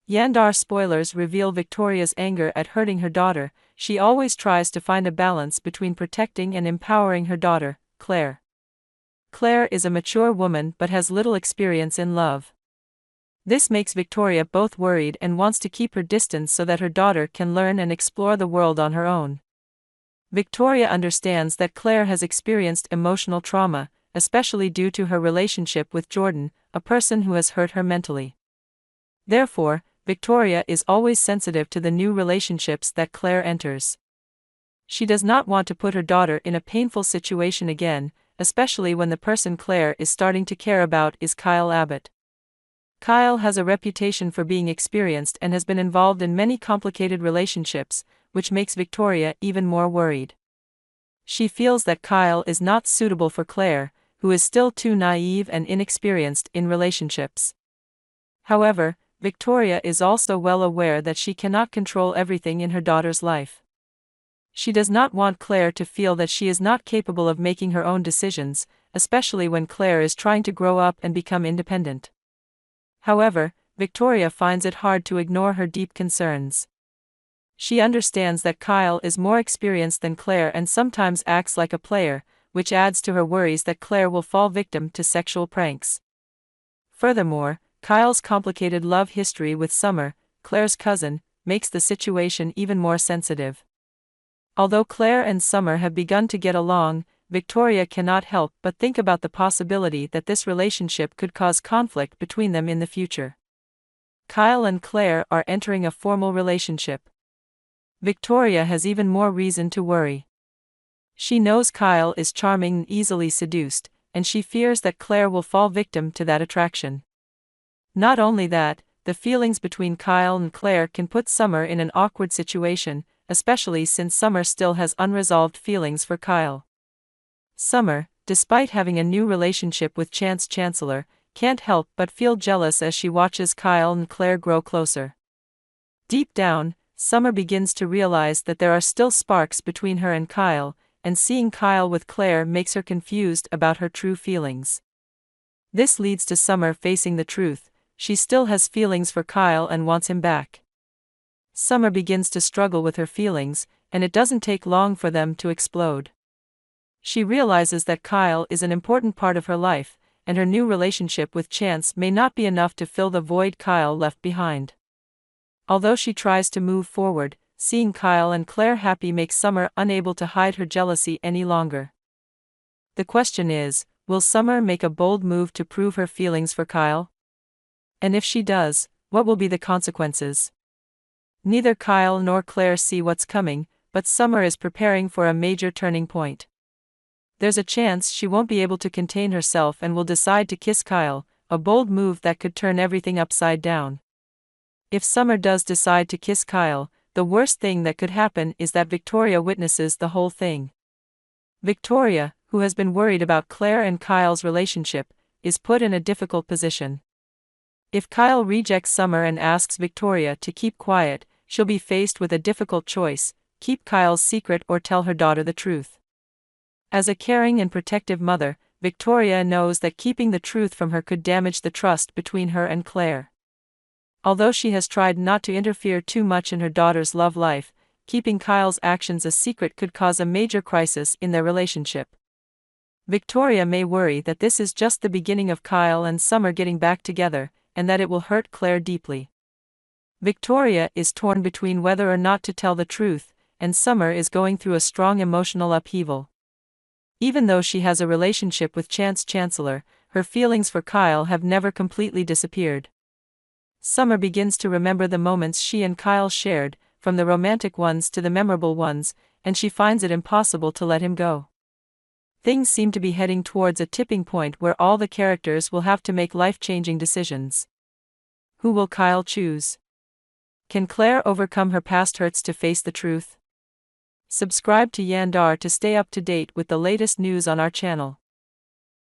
Yandar spoilers reveal Victoria's anger at hurting her daughter. She always tries to find a balance between protecting and empowering her daughter, Claire. Claire is a mature woman but has little experience in love. This makes Victoria both worried and wants to keep her distance so that her daughter can learn and explore the world on her own. Victoria understands that Claire has experienced emotional trauma, especially due to her relationship with Jordan, a person who has hurt her mentally. Therefore, Victoria is always sensitive to the new relationships that Claire enters. She does not want to put her daughter in a painful situation again, especially when the person Claire is starting to care about is Kyle Abbott. Kyle has a reputation for being experienced and has been involved in many complicated relationships, which makes Victoria even more worried. She feels that Kyle is not suitable for Claire, who is still too naive and inexperienced in relationships. However, Victoria is also well aware that she cannot control everything in her daughter's life. She does not want Claire to feel that she is not capable of making her own decisions, especially when Claire is trying to grow up and become independent. However, Victoria finds it hard to ignore her deep concerns. She understands that Kyle is more experienced than Claire and sometimes acts like a player, which adds to her worries that Claire will fall victim to sexual pranks. Furthermore, Kyle's complicated love history with Summer, Claire's cousin, makes the situation even more sensitive. Although Claire and Summer have begun to get along, Victoria cannot help but think about the possibility that this relationship could cause conflict between them in the future. Kyle and Claire are entering a formal relationship. Victoria has even more reason to worry. She knows Kyle is charming and easily seduced, and she fears that Claire will fall victim to that attraction. Not only that, the feelings between Kyle and Claire can put Summer in an awkward situation, especially since Summer still has unresolved feelings for Kyle. Summer, despite having a new relationship with Chance Chancellor, can't help but feel jealous as she watches Kyle and Claire grow closer. Deep down, Summer begins to realize that there are still sparks between her and Kyle, and seeing Kyle with Claire makes her confused about her true feelings. This leads to Summer facing the truth: she still has feelings for Kyle and wants him back. Summer begins to struggle with her feelings, and it doesn't take long for them to explode. She realizes that Kyle is an important part of her life, and her new relationship with Chance may not be enough to fill the void Kyle left behind. Although she tries to move forward, seeing Kyle and Claire happy makes Summer unable to hide her jealousy any longer. The question is, will Summer make a bold move to prove her feelings for Kyle? And if she does, what will be the consequences? Neither Kyle nor Claire see what's coming, but Summer is preparing for a major turning point. There's a chance she won't be able to contain herself and will decide to kiss Kyle, a bold move that could turn everything upside down. If Summer does decide to kiss Kyle, the worst thing that could happen is that Victoria witnesses the whole thing. Victoria, who has been worried about Claire and Kyle's relationship, is put in a difficult position. If Kyle rejects Summer and asks Victoria to keep quiet, she'll be faced with a difficult choice: keep Kyle's secret or tell her daughter the truth. As a caring and protective mother, Victoria knows that keeping the truth from her could damage the trust between her and Claire. Although she has tried not to interfere too much in her daughter's love life, keeping Kyle's actions a secret could cause a major crisis in their relationship. Victoria may worry that this is just the beginning of Kyle and Summer getting back together, and that it will hurt Claire deeply. Victoria is torn between whether or not to tell the truth, and Summer is going through a strong emotional upheaval. Even though she has a relationship with Chance Chancellor, her feelings for Kyle have never completely disappeared. Summer begins to remember the moments she and Kyle shared, from the romantic ones to the memorable ones, and she finds it impossible to let him go. Things seem to be heading towards a tipping point where all the characters will have to make life-changing decisions. Who will Kyle choose? Can Claire overcome her past hurts to face the truth? Subscribe to Yandar to stay up to date with the latest news on our channel.